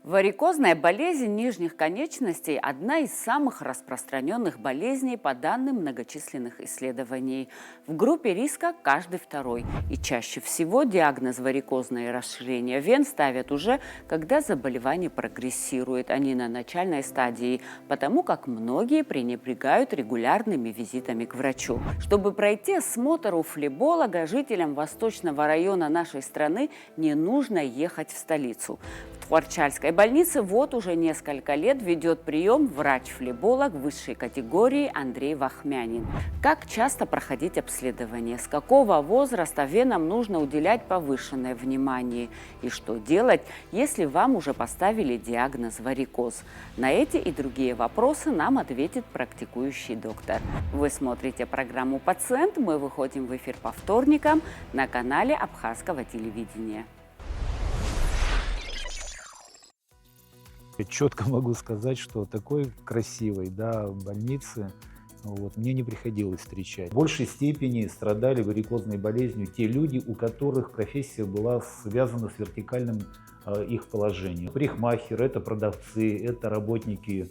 Варикозная болезнь нижних конечностей – одна из самых распространенных болезней по данным многочисленных исследований. В группе риска каждый второй. И чаще всего диагноз варикозное расширение вен ставят уже, когда заболевание прогрессирует, а не на начальной стадии, потому как многие пренебрегают регулярными визитами к врачу. Чтобы пройти осмотр у флеболога, жителям восточного района нашей страны не нужно ехать в столицу. В Тхуарчальской больнице вот уже несколько лет ведет прием врач-флеболог высшей категории Андрей Вахмянин. Как часто проходить обследование, с какого возраста венам нужно уделять повышенное внимание и что делать, если вам уже поставили диагноз варикоз? На эти и другие вопросы нам ответит практикующий доктор. Вы смотрите программу «Пациент». Мы выходим в эфир по вторникам на канале Абхазского телевидения. Я четко могу сказать, что такой красивой, больницы мне не приходилось встречать. В большей степени страдали варикозной болезнью те люди, у которых профессия была связана с вертикальным их положением. Парикмахер – это продавцы, это работники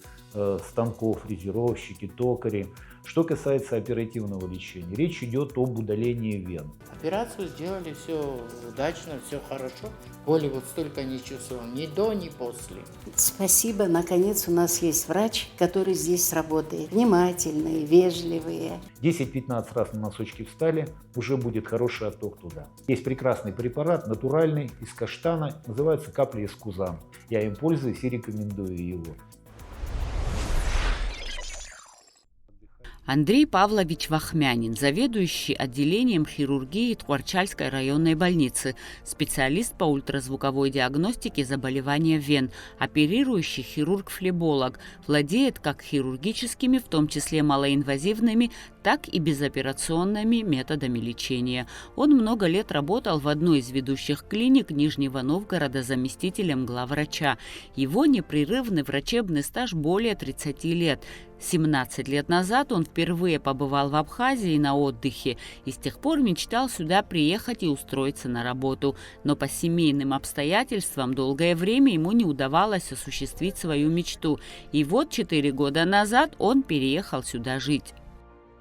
станков, фрезеровщики, токари. Что касается оперативного лечения, речь идет об удалении вен. Операцию сделали, все удачно, все хорошо. Боли вот столько не чувствовал, ни до, ни после. Спасибо, наконец у нас есть врач, который здесь работает. Внимательные, вежливые. 10-15 раз на носочки встали, уже будет хороший отток туда. Есть прекрасный препарат, натуральный, из каштана, называется капли эскузам. Я им пользуюсь и рекомендую его. Андрей Павлович Вахмянин, заведующий отделением хирургии Тхуарчальской районной больницы, специалист по ультразвуковой диагностике заболевания вен, оперирующий хирург-флеболог, владеет как хирургическими, в том числе малоинвазивными, так и безоперационными методами лечения. Он много лет работал в одной из ведущих клиник Нижнего Новгорода заместителем главврача. Его непрерывный врачебный стаж более 30 лет. 17 лет назад он впервые побывал в Абхазии на отдыхе и с тех пор мечтал сюда приехать и устроиться на работу. Но по семейным обстоятельствам долгое время ему не удавалось осуществить свою мечту. И вот 4 года назад он переехал сюда жить.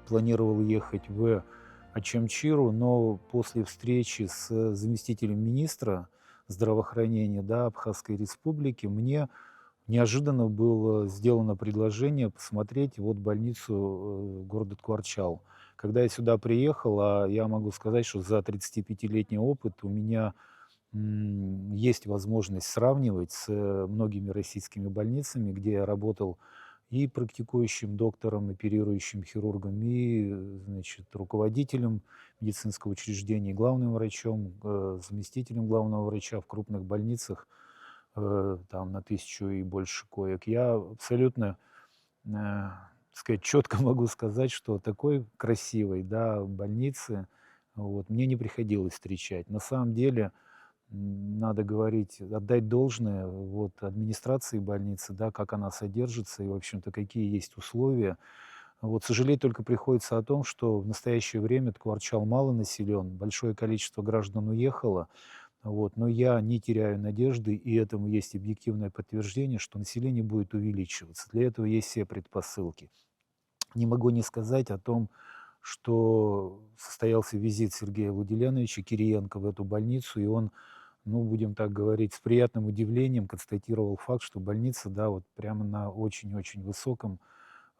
Планировал ехать в Очамчиру, но после встречи с заместителем министра здравоохранения Абхазской республики мне неожиданно было сделано предложение посмотреть больницу города Тхуарчал. Когда я сюда приехал, я могу сказать, что за 35-летний опыт у меня есть возможность сравнивать с многими российскими больницами, где я работал и практикующим доктором, оперирующим хирургом, и руководителем медицинского учреждения, главным врачом, заместителем главного врача в крупных больницах, там на 1000 и больше коек. Я абсолютно, четко могу сказать, что такой красивой, больницы мне не приходилось встречать. На самом деле, надо говорить, отдать должное администрации больницы, как она содержится и, в общем-то, какие есть условия. Сожалеть только приходится о том, что в настоящее время Тхуарчал мало населен, большое количество граждан уехало. Но я не теряю надежды, и этому есть объективное подтверждение, что население будет увеличиваться. Для этого есть все предпосылки. Не могу не сказать о том, что состоялся визит Сергея Владимировича Кириенко в эту больницу, и он, будем так говорить, с приятным удивлением констатировал факт, что больница, прямо на очень-очень высоком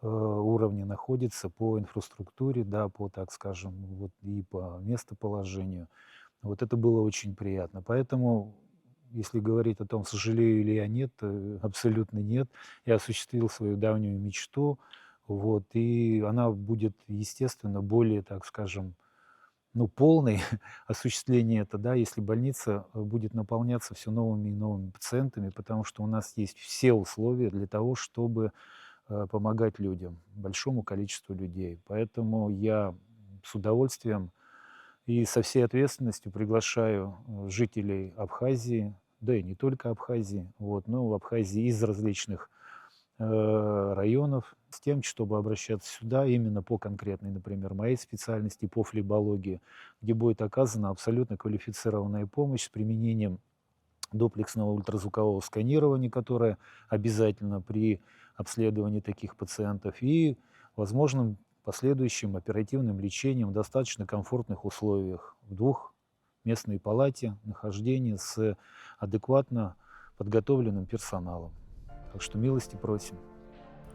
уровне находится по инфраструктуре, по, так скажем, и по местоположению. Это было очень приятно. Поэтому, если говорить о том, сожалею ли я, нет, абсолютно нет. Я осуществил свою давнюю мечту, и она будет, естественно, более, так скажем, полной осуществление это, если больница будет наполняться все новыми и новыми пациентами, потому что у нас есть все условия для того, чтобы помогать людям, большому количеству людей. Поэтому я с удовольствием и со всей ответственностью приглашаю жителей Абхазии, да и не только Абхазии, но в Абхазии из различных районов, с тем, чтобы обращаться сюда именно по конкретной, например, моей специальности, по флебологии, где будет оказана абсолютно квалифицированная помощь с применением дуплексного ультразвукового сканирования, которое обязательно при обследовании таких пациентов, и возможным последующим оперативным лечением в достаточно комфортных условиях в двухместной палате нахождения с адекватно подготовленным персоналом. Так что милости просим.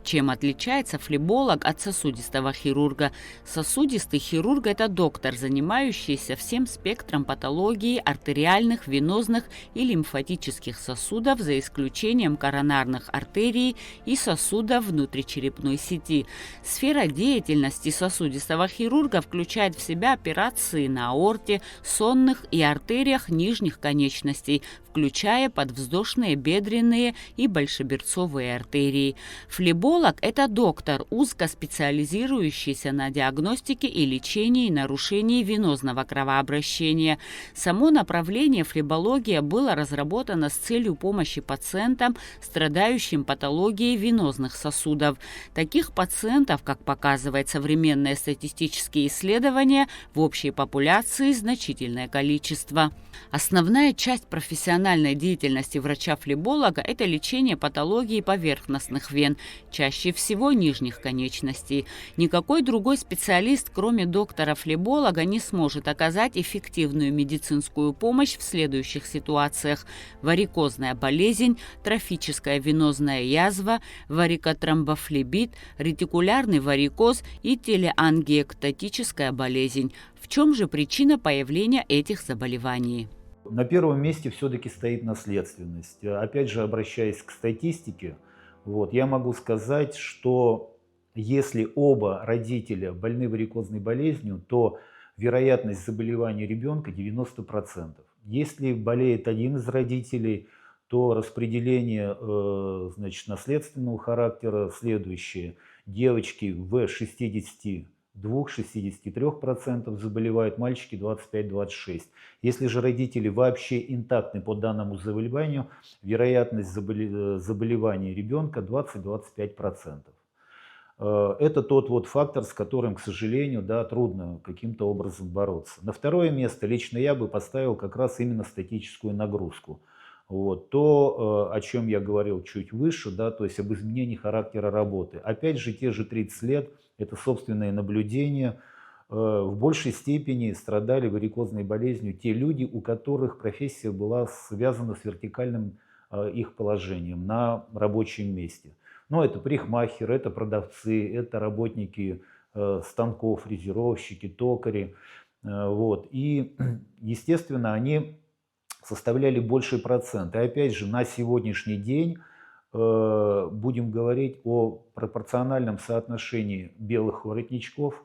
Чем отличается флеболог от сосудистого хирурга? Сосудистый хирург – это доктор, занимающийся всем спектром патологии артериальных, венозных и лимфатических сосудов, за исключением коронарных артерий и сосудов внутричерепной сети. Сфера деятельности сосудистого хирурга включает в себя операции на аорте, сонных и артериях нижних конечностей, включая подвздошные, бедренные и большеберцовые артерии. Флеболог – это доктор, узкоспециализирующийся на диагностике и лечении нарушений венозного кровообращения. Само направление флебология было разработано с целью помощи пациентам, страдающим патологией венозных сосудов. Таких пациентов, как показывают современные статистические исследования, в общей популяции значительное количество. Основная часть профессиональной деятельности врача-флеболога – это лечение патологии поверхностных вен, чаще всего нижних конечностей. Никакой другой специалист, кроме доктора-флеболога, не сможет оказать эффективную медицинскую помощь в следующих ситуациях: варикозная болезнь, трофическая венозная язва, варикотромбофлебит, ретикулярный варикоз и телеангиэктатическая болезнь. В чем же причина появления этих заболеваний? На первом месте все-таки стоит наследственность. Опять же, обращаясь к статистике, я могу сказать, что если оба родителя больны варикозной болезнью, то вероятность заболевания ребенка 90%. Если болеет один из родителей, то распределение наследственного характера следующее. Девочки в 62-63% заболевают, мальчики 25-26%. Если же родители вообще интактны по данному заболеванию, вероятность заболевания ребенка 20-25%. Это тот фактор, с которым, к сожалению, трудно каким-то образом бороться. На второе место лично я бы поставил как раз именно статическую нагрузку. То, о чем я говорил чуть выше, то есть об изменении характера работы. Опять же, те же 30 лет, это собственное наблюдение. В большей степени страдали варикозной болезнью те люди, у которых профессия была связана с вертикальным их положением на рабочем месте. Это парикмахеры, это продавцы, это работники станков, фрезеровщики, токари. И, естественно, они составляли больший процент. И опять же, на сегодняшний день будем говорить о пропорциональном соотношении белых воротничков,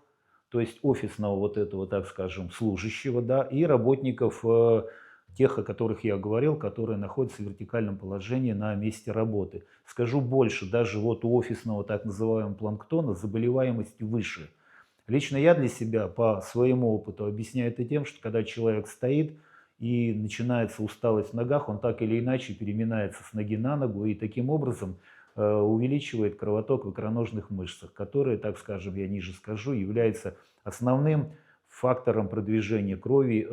то есть офисного так скажем, служащего, и работников, тех, о которых я говорил, которые находятся в вертикальном положении на месте работы. Скажу больше, даже у офисного так называемого планктона заболеваемость выше. Лично я для себя по своему опыту объясняю это тем, что когда человек стоит и начинается усталость в ногах, он так или иначе переминается с ноги на ногу и таким образом увеличивает кровоток в икроножных мышцах, которые, так скажем, я ниже скажу, является основным фактором продвижения крови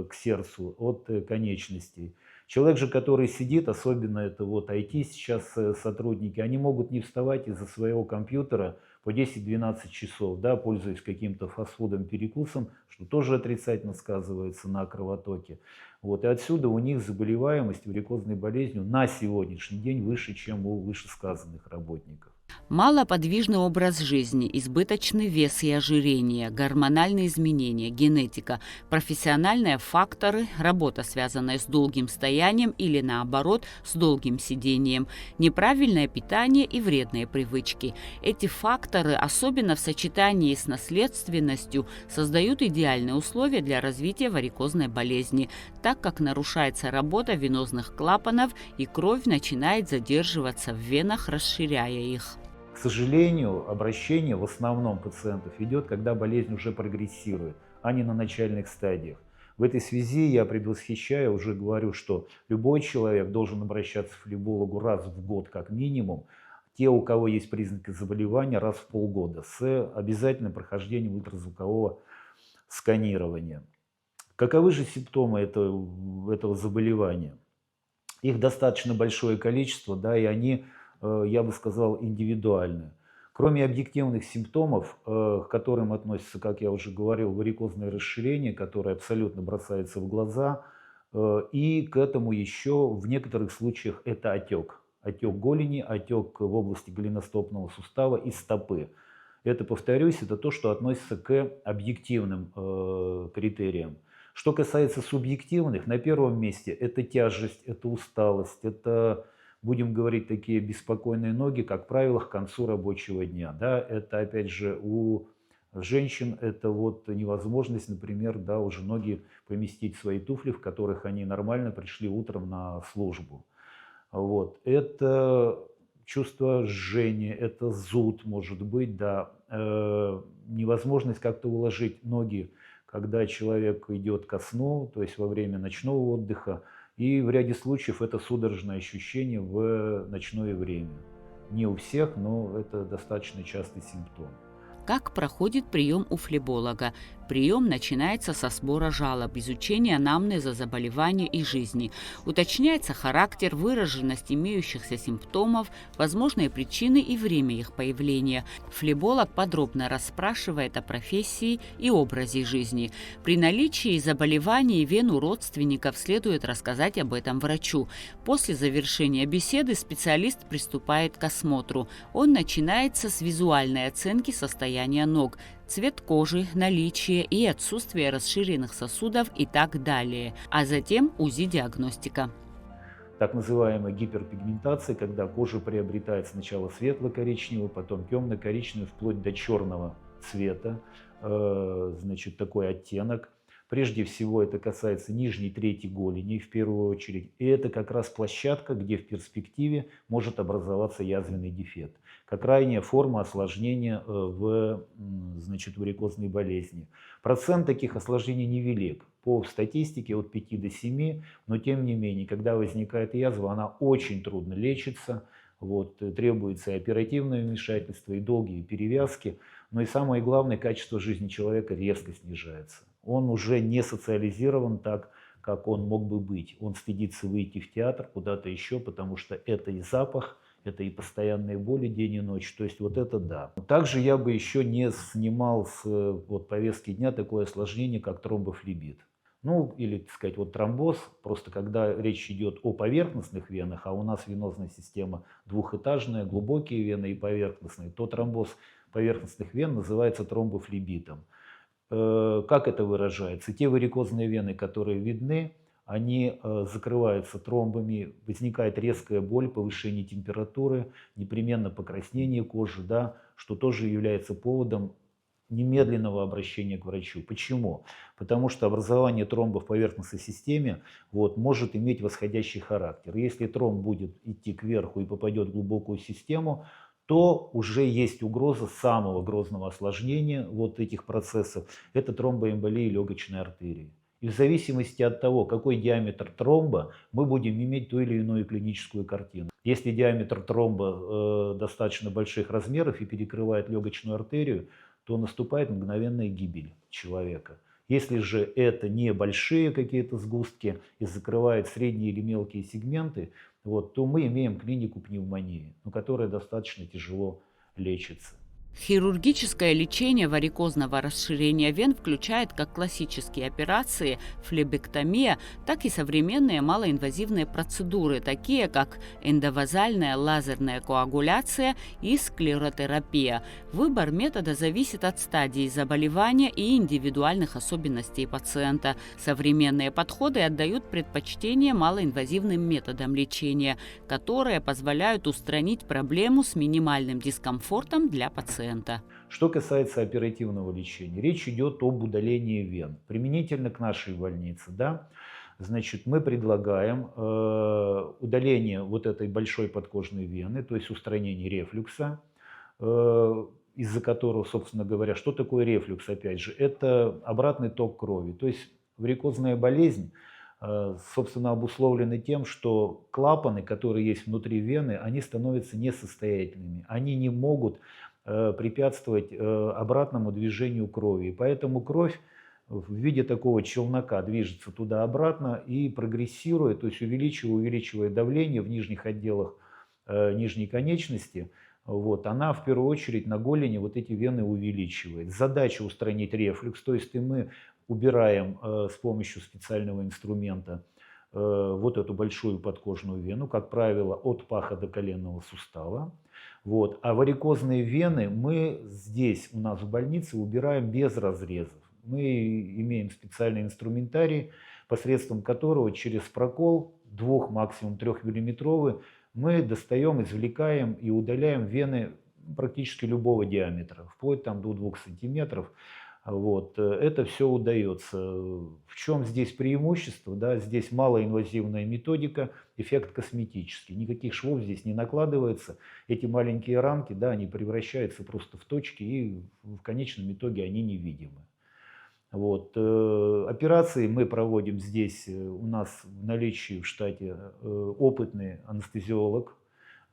к сердцу от конечностей. Человек же, который сидит, особенно это IT сейчас сотрудники, они могут не вставать из-за своего компьютера по 10-12 часов, пользуясь каким-то фастфудом, перекусом, что тоже отрицательно сказывается на кровотоке. И отсюда у них заболеваемость варикозной болезнью на сегодняшний день выше, чем у вышесказанных работников. Малоподвижный образ жизни, избыточный вес и ожирение, гормональные изменения, генетика, профессиональные факторы, работа, связанная с долгим стоянием или, наоборот, с долгим сидением, неправильное питание и вредные привычки. Эти факторы, особенно в сочетании с наследственностью, создают идеальные условия для развития варикозной болезни, так как нарушается работа венозных клапанов и кровь начинает задерживаться в венах, расширяя их. К сожалению, обращение в основном пациентов идет, когда болезнь уже прогрессирует, а не на начальных стадиях. В этой связи я предвосхищаю, уже говорю, что любой человек должен обращаться к флебологу раз в год как минимум. Те, у кого есть признаки заболевания, раз в полгода с обязательным прохождением ультразвукового сканирования. Каковы же симптомы этого заболевания? Их достаточно большое количество, да, и они, я бы сказал, индивидуальны. Кроме объективных симптомов, к которым относится, как я уже говорил, варикозное расширение, которое абсолютно бросается в глаза, и к этому еще в некоторых случаях это отек. Отек голени, отек в области голеностопного сустава и стопы. Это, повторюсь, это то, что относится к объективным критериям. Что касается субъективных, на первом месте это тяжесть, это усталость, это, будем говорить, такие беспокойные ноги, как правило, к концу рабочего дня. Да? Это, опять же, у женщин это вот невозможность, например, да, уже ноги поместить в свои туфли, в которых они нормально пришли утром на службу. Вот. Это чувство жжения, это зуд, может быть, да, невозможность как-то уложить ноги, когда человек идет ко сну, то есть во время ночного отдыха, и в ряде случаев это судорожное ощущение в ночное время. Не у всех, но это достаточно частый симптом. Как проходит прием у флеболога? Прием начинается со сбора жалоб, изучения анамнеза заболевания и жизни. Уточняется характер, выраженность имеющихся симптомов, возможные причины и время их появления. Флеболог подробно расспрашивает о профессии и образе жизни. При наличии заболеваний вен у родственников следует рассказать об этом врачу. После завершения беседы специалист приступает к осмотру. Он начинается с визуальной оценки состояния ног, цвет кожи, наличие и отсутствие расширенных сосудов и так далее, а затем УЗИ-диагностика. Так называемая гиперпигментация, когда кожа приобретает сначала светло-коричневый, потом темно-коричневый, вплоть до черного цвета, значит, такой оттенок. Прежде всего это касается нижней трети голени в первую очередь. И это как раз площадка, где в перспективе может образоваться язвенный дефект. Как крайняя форма осложнения значит, варикозной болезни. Процент таких осложнений невелик. По статистике от 5 до 7, но тем не менее, когда возникает язва, она очень трудно лечится. Вот, требуется и оперативное вмешательство, и долгие перевязки. Но и самое главное, качество жизни человека резко снижается. Он уже не социализирован так, как он мог бы быть. Он стыдится выйти в театр, куда-то еще, потому что это и запах, это и постоянные боли день и ночь. То есть вот это да. Также я бы еще не снимал с вот, повестки дня такое осложнение, как тромбофлебит. Ну, или, так сказать, вот тромбоз, просто когда речь идет о поверхностных венах, а у нас венозная система двухэтажная, глубокие вены и поверхностные, то тромбоз поверхностных вен называется тромбофлебитом. Как это выражается? Те варикозные вены, которые видны, они закрываются тромбами, возникает резкая боль, повышение температуры, непременно покраснение кожи, да, что тоже является поводом немедленного обращения к врачу. Почему? Потому что образование тромба в поверхностной системе вот, может иметь восходящий характер. Если тромб будет идти кверху и попадет в глубокую систему, то уже есть угроза самого грозного осложнения вот этих процессов. Это тромбоэмболия легочной артерии. И в зависимости от того, какой диаметр тромба, мы будем иметь ту или иную клиническую картину. Если диаметр тромба достаточно больших размеров и перекрывает легочную артерию, то наступает мгновенная гибель человека. Если же это не большие какие-то сгустки и закрывает средние или мелкие сегменты, вот, то мы имеем клинику пневмонии, но которая достаточно тяжело лечится. Хирургическое лечение варикозного расширения вен включает как классические операции, флебектомия, так и современные малоинвазивные процедуры, такие как эндовазальная лазерная коагуляция и склеротерапия. Выбор метода зависит от стадии заболевания и индивидуальных особенностей пациента. Современные подходы отдают предпочтение малоинвазивным методам лечения, которые позволяют устранить проблему с минимальным дискомфортом для пациента. Что касается оперативного лечения, речь идет об удалении вен. Применительно к нашей больнице, да, значит, мы предлагаем удаление вот этой большой подкожной вены, то есть устранение рефлюкса, из-за которого, собственно говоря, что такое рефлюкс, опять же, это обратный ток крови. То есть варикозная болезнь, собственно, обусловлены тем, что клапаны, которые есть внутри вены, они становятся несостоятельными, они не могут препятствовать обратному движению крови. И поэтому кровь в виде такого челнока движется туда-обратно и прогрессирует, то есть увеличивая давление в нижних отделах нижней конечности, вот, она в первую очередь на голени вот эти вены увеличивает. Задача устранить рефлюкс, то есть мы убираем с помощью специального инструмента вот эту большую подкожную вену, как правило, от паха до коленного сустава. Вот. А варикозные вены мы здесь у нас в больнице убираем без разрезов. Мы имеем специальный инструментарий, посредством которого через прокол 2, максимум 3 миллиметровый мы достаем, извлекаем и удаляем вены практически любого диаметра, вплоть там до 2 сантиметров. Вот. Это все удается. В чем здесь преимущество? Да? Здесь малоинвазивная методика, эффект косметический. Никаких швов здесь не накладывается. Эти маленькие ранки, да, они превращаются просто в точки, и в конечном итоге они невидимы. Вот. Операции мы проводим здесь. У нас в наличии в штате опытный анестезиолог,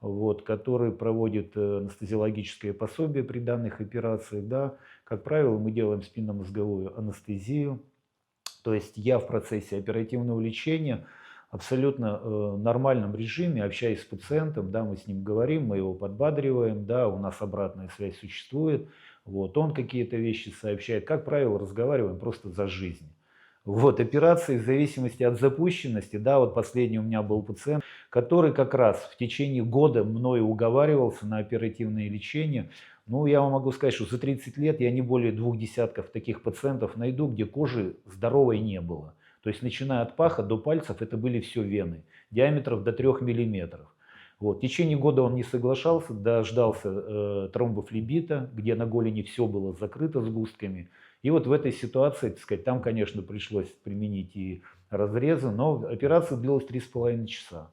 вот, который проводит анестезиологическое пособие при данных операциях. Да. Как правило, мы делаем спинномозговую анестезию. То есть я в процессе оперативного лечения абсолютно нормальном режиме, общаясь с пациентом, да, мы с ним говорим, мы его подбадриваем, да, у нас обратная связь существует. Вот, он какие-то вещи сообщает. Как правило, разговариваем просто за жизнь. Вот, операции в зависимости от запущенности, да, вот последний у меня был пациент, который как раз в течение года мною уговаривался на оперативное лечение. Ну, я вам могу сказать, что за 30 лет я не более 2 десятков таких пациентов найду, где кожи здоровой не было. То есть, начиная от паха до пальцев, это были все вены, диаметров до 3 миллиметров. Вот. В течение года он не соглашался, дождался тромбофлебита, где на голени все было закрыто сгустками. И вот в этой ситуации, так сказать, там, конечно, пришлось применить и разрезы, но операция длилась 3,5 часа.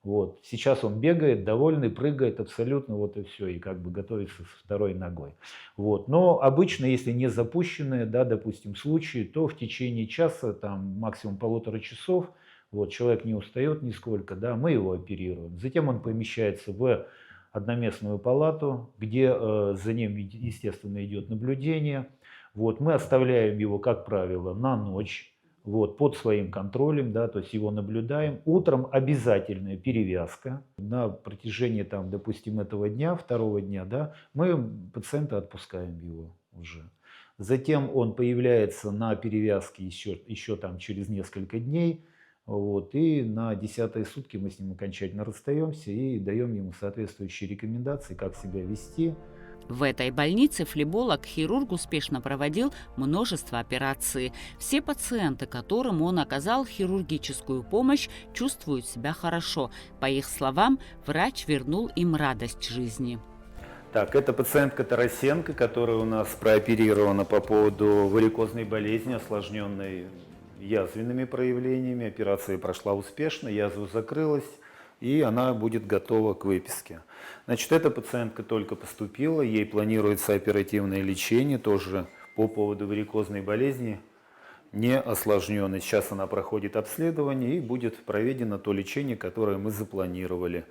Вот. Сейчас он бегает, довольный, прыгает абсолютно, вот и все, и как бы готовится со второй ногой. Вот. Но обычно, если не запущенные, да, допустим, случаи, то в течение часа, там, максимум 1,5 часов, вот, человек не устает нисколько, да, мы его оперируем. Затем он помещается в одноместную палату, где за ним, естественно, идет наблюдение. Вот, мы оставляем его, как правило, на ночь, вот, под своим контролем, да, то есть его наблюдаем. Утром обязательная перевязка. На протяжении, там, допустим, этого дня, второго дня, да, мы пациента отпускаем его уже. Затем он появляется на перевязке еще там, через несколько дней. Вот, и на 10-е сутки мы с ним окончательно расстаемся и даем ему соответствующие рекомендации, как себя вести. В этой больнице флеболог-хирург успешно проводил множество операций. Все пациенты, которым он оказал хирургическую помощь, чувствуют себя хорошо. По их словам, врач вернул им радость жизни. Так, это пациентка Тарасенко, которая у нас прооперирована по поводу варикозной болезни, осложненной язвенными проявлениями. Операция прошла успешно, язва закрылась, и она будет готова к выписке. Значит, эта пациентка только поступила, ей планируется оперативное лечение, тоже по поводу варикозной болезни, не осложненной. Сейчас она проходит обследование и будет проведено то лечение, которое мы запланировали.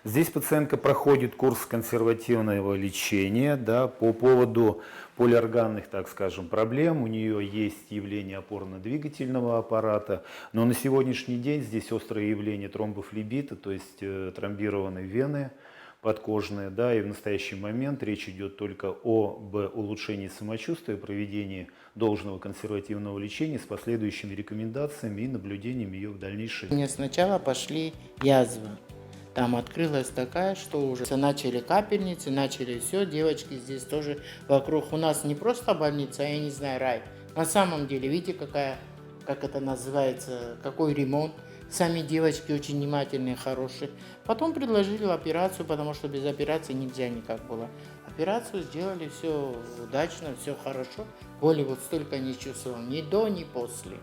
Здесь пациентка проходит курс консервативного лечения, да, по поводу полиорганных, так скажем, проблем. У нее есть явление опорно-двигательного аппарата, но на сегодняшний день здесь острое явление тромбофлебита, то есть тромбированной вены подкожные, да, и в настоящий момент речь идет только об улучшении самочувствия, проведении должного консервативного лечения с последующими рекомендациями и наблюдением ее в дальнейшем. Мне сначала пошли язвы. Там открылась такая, что уже начали капельницы, начали все. Девочки здесь тоже вокруг. У нас не просто больница, а я не знаю, рай. На самом деле, видите, какая, как это называется, какой ремонт. Сами девочки очень внимательные, хорошие. Потом предложили операцию, потому что без операции нельзя никак было. Операцию сделали, все удачно, все хорошо. Боли вот столько не чувствовал, ни до, ни после.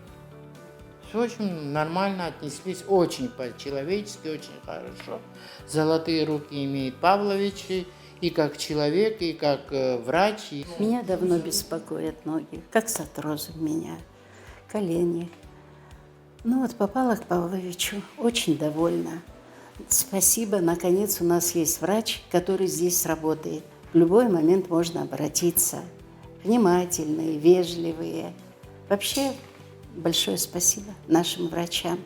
Все очень нормально отнеслись, очень по-человечески, очень хорошо. Золотые руки имеет Павлович и как человек, и как врач. Меня давно беспокоят ноги, как сатрозы у меня, колени. Ну вот попала к Павловичу, очень довольна. Спасибо, наконец у нас есть врач, который здесь работает. В любой момент можно обратиться. Внимательные, вежливые, Вообще, большое спасибо нашим врачам.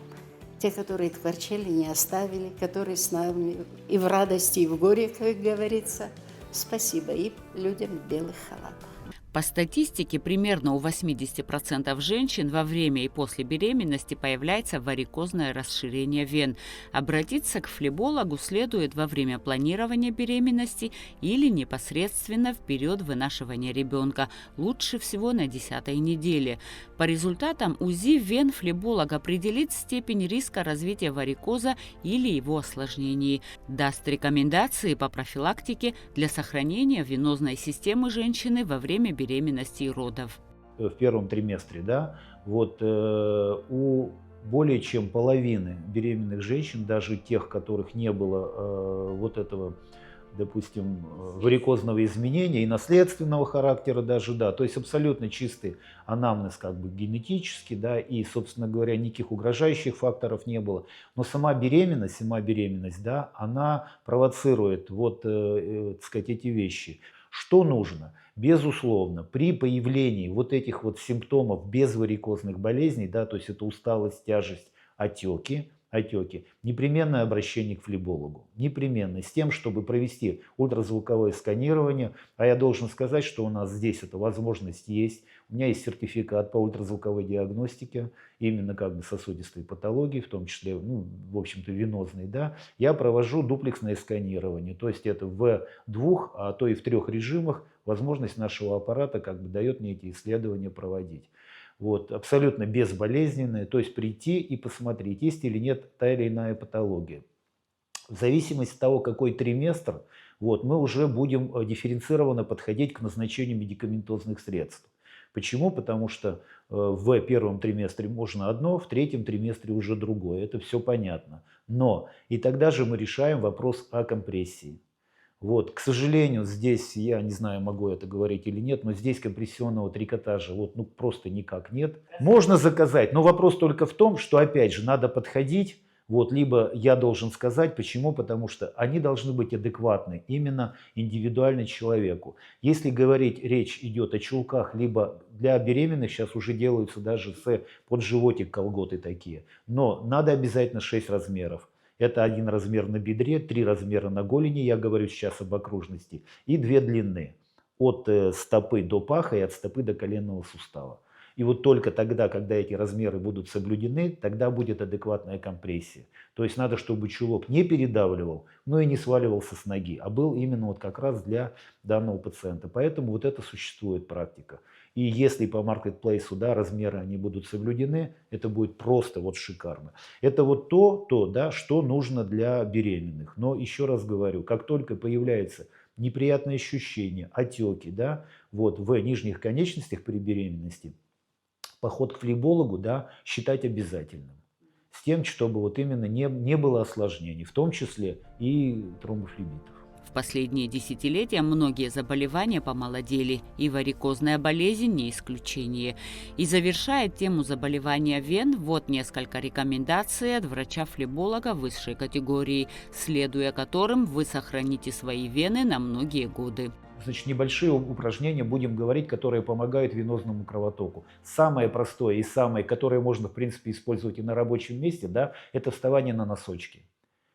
Те, которые творчели, не оставили, которые с нами и в радости, и в горе, как говорится. Спасибо и людям в белых халатах. По статистике, примерно у 80% женщин во время и после беременности появляется варикозное расширение вен. Обратиться к флебологу следует во время планирования беременности или непосредственно в период вынашивания ребенка, лучше всего на 10-й неделе. По результатам УЗИ вен флеболог определит степень риска развития варикоза или его осложнений, даст рекомендации по профилактике для сохранения венозной системы женщины во время беременности и родов. В первом триместре, да, вот у более чем половины беременных женщин, даже тех, которых не было вот этого, допустим, варикозного изменения и наследственного характера даже, да, то есть абсолютно чистый анамнез как бы генетический, да, и, собственно говоря, никаких угрожающих факторов не было. Но сама беременность, да, она провоцирует вот, так сказать, эти вещи. Что нужно? Безусловно, при появлении вот этих вот симптомов безварикозных болезней, да, то есть это усталость, тяжесть, отеки, непременное обращение к флебологу, непременно, с тем, чтобы провести ультразвуковое сканирование. А я должен сказать, что у нас здесь эта возможность есть. У меня есть сертификат по ультразвуковой диагностике, именно как бы сосудистой патологии, в том числе, ну, в общем-то, венозной, да. Я провожу дуплексное сканирование, то есть это в 2, а то и в 3 режимах возможность нашего аппарата как бы дает мне эти исследования проводить. Вот, абсолютно безболезненные, то есть прийти и посмотреть, есть или нет та или иная патология. В зависимости от того, какой триместр, вот, мы уже будем дифференцированно подходить к назначению медикаментозных средств. Почему? Потому что в первом триместре можно одно, в 3-м триместре уже другое. Это все понятно. Но и тогда же мы решаем вопрос о компрессии. Вот, к сожалению, здесь, я не знаю, могу это говорить или нет, но здесь компрессионного трикотажа вот, ну, просто никак нет. Можно заказать, но вопрос только в том, что, опять же, надо подходить, вот, либо я должен сказать, почему, потому что они должны быть адекватны именно индивидуально человеку. Если говорить, речь идет о чулках, либо для беременных сейчас уже делаются даже под животик колготы такие, но надо обязательно 6 размеров. Это 1 размер на бедре, 3 размера на голени, я говорю сейчас об окружности, и 2 длины. От стопы до паха и от стопы до коленного сустава. И вот только тогда, когда эти размеры будут соблюдены, тогда будет адекватная компрессия. То есть надо, чтобы чулок не передавливал, но и не сваливался с ноги, а был именно вот как раз для данного пациента. Поэтому вот это существует практика. И если по маркетплейсу, да, размеры они будут соблюдены, это будет просто вот шикарно. Это вот то, да, что нужно для беременных. Но еще раз говорю, как только появляется неприятные ощущения, отеки, да, вот в нижних конечностях при беременности, поход к флебологу, да, считать обязательным. С тем, чтобы вот именно не было осложнений, в том числе и тромбофлебитов. В последние десятилетия многие заболевания помолодели, и варикозная болезнь не исключение. И завершает тему заболевания вен вот несколько рекомендаций от врача-флеболога высшей категории, следуя которым вы сохраните свои вены на многие годы. Значит, небольшие упражнения будем говорить, которые помогают венозному кровотоку. Самое простое и самое, которое можно, в принципе, использовать и на рабочем месте, да, это вставание на носочки.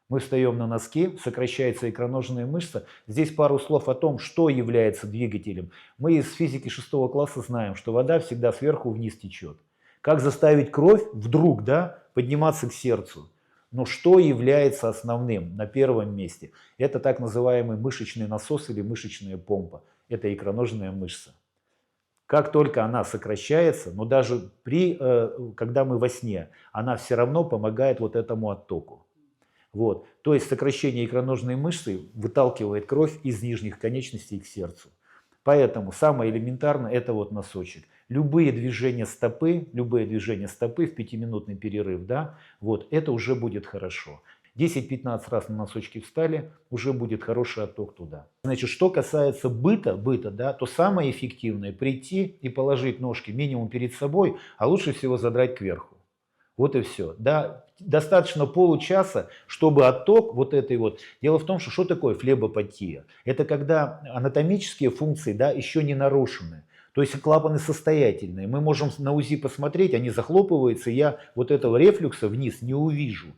Мы встаем на носки, сокращается икроножная мышца. Здесь пару слов о том, что является двигателем. Мы из физики 6 класса знаем, что вода всегда сверху вниз течет. Как заставить кровь вдруг, да, подниматься к сердцу? Но что является основным на первом месте? Это так называемый мышечный насос или мышечная помпа. Это икроножная мышца. Как только она сокращается, но даже когда мы во сне, она все равно помогает вот этому оттоку. Вот. То есть сокращение икроножной мышцы выталкивает кровь из нижних конечностей к сердцу. Поэтому самое элементарное это вот носочек. Любые движения стопы в 5-минутный перерыв, да, вот, это уже будет хорошо. 10-15 раз на носочки встали, уже будет хороший отток туда. Значит, что касается быта, да, то самое эффективное прийти и положить ножки минимум перед собой, а лучше всего задрать кверху. Вот и все. Да, достаточно получаса, чтобы отток вот этой вот... Дело в том, что такое флебопатия? Это когда анатомические функции, да, еще не нарушены. То есть клапаны состоятельные. Мы можем на УЗИ посмотреть, они захлопываются, я вот этого рефлюкса вниз не увижу.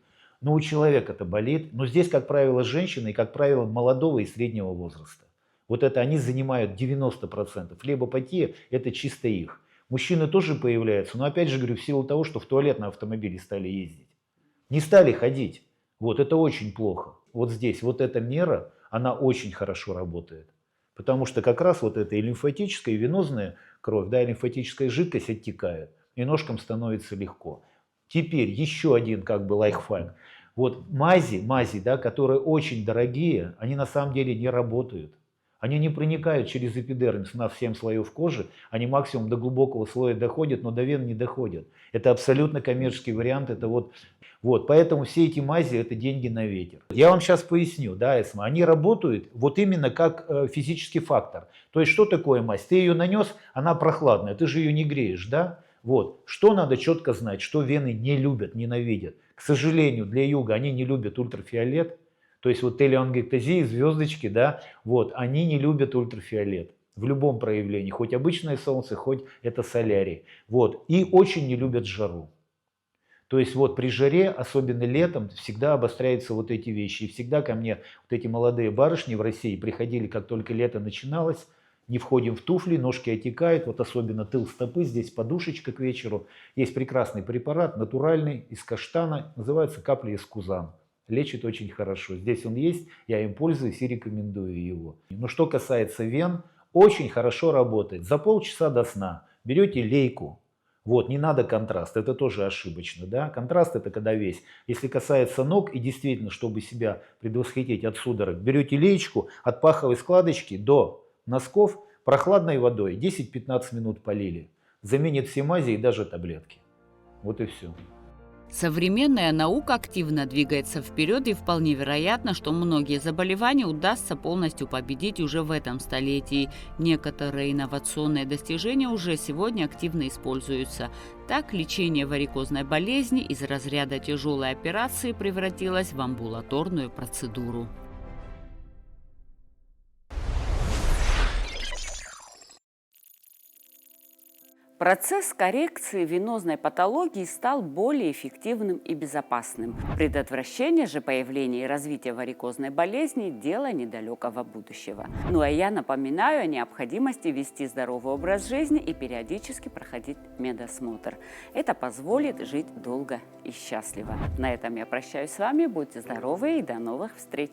Но у человека это болит. Но здесь, как правило, женщины и, как правило, молодого и среднего возраста. Вот это они занимают 90%. Флебопатия – это чисто их. Мужчины тоже появляются, но опять же говорю, в силу того, что в туалет на автомобиле стали ездить. Не стали ходить. Вот это очень плохо. Вот здесь вот эта мера, она очень хорошо работает. Потому что как раз вот эта и лимфатическая, и венозная кровь, да, и лимфатическая жидкость оттекает. И ножкам становится легко. Теперь еще один как бы лайфхак. Вот мази, да, которые очень дорогие, они на самом деле не работают. Они не проникают через эпидермис на 7 слоев кожи, они максимум до глубокого слоя доходят, но до вен не доходят. Это абсолютно коммерческий вариант, это вот, поэтому все эти мази – это деньги на ветер. Я вам сейчас поясню, да, Эсма, они работают вот именно как физический фактор. То есть, что такое мазь? Ты ее нанес, она прохладная, ты же ее не греешь, да? Вот, что надо четко знать, что вены не любят, ненавидят. К сожалению, для юга они не любят ультрафиолет. То есть вот телеангиэктазии, звездочки, да, вот, они не любят ультрафиолет в любом проявлении, хоть обычное солнце, хоть это солярий. Вот, и очень не любят жару. То есть вот при жаре, особенно летом, всегда обостряются вот эти вещи. И всегда ко мне вот эти молодые барышни в России приходили, как только лето начиналось, не входим в туфли, ножки отекают, вот особенно тыл стопы, здесь подушечка к вечеру. Есть прекрасный препарат, натуральный, из каштана, называется капля эскузан. Лечит очень хорошо. Здесь он есть, я им пользуюсь и рекомендую его. Но что касается вен, очень хорошо работает. За полчаса до сна берете лейку. Вот, не надо контраст, это тоже ошибочно. Да? Контраст это когда весь. Если касается ног, и действительно, чтобы себя предвосхитить от судорог, берете леечку от паховой складочки до носков прохладной водой. 10-15 минут полили. Заменит все мази и даже таблетки. Вот и все. Современная наука активно двигается вперед, и вполне вероятно, что многие заболевания удастся полностью победить уже в этом столетии. Некоторые инновационные достижения уже сегодня активно используются. Так, лечение варикозной болезни из разряда тяжелой операции превратилось в амбулаторную процедуру. Процесс коррекции венозной патологии стал более эффективным и безопасным. Предотвращение же появления и развития варикозной болезни – дело недалекого будущего. Ну а я напоминаю о необходимости вести здоровый образ жизни и периодически проходить медосмотр. Это позволит жить долго и счастливо. На этом я прощаюсь с вами. Будьте здоровы и до новых встреч!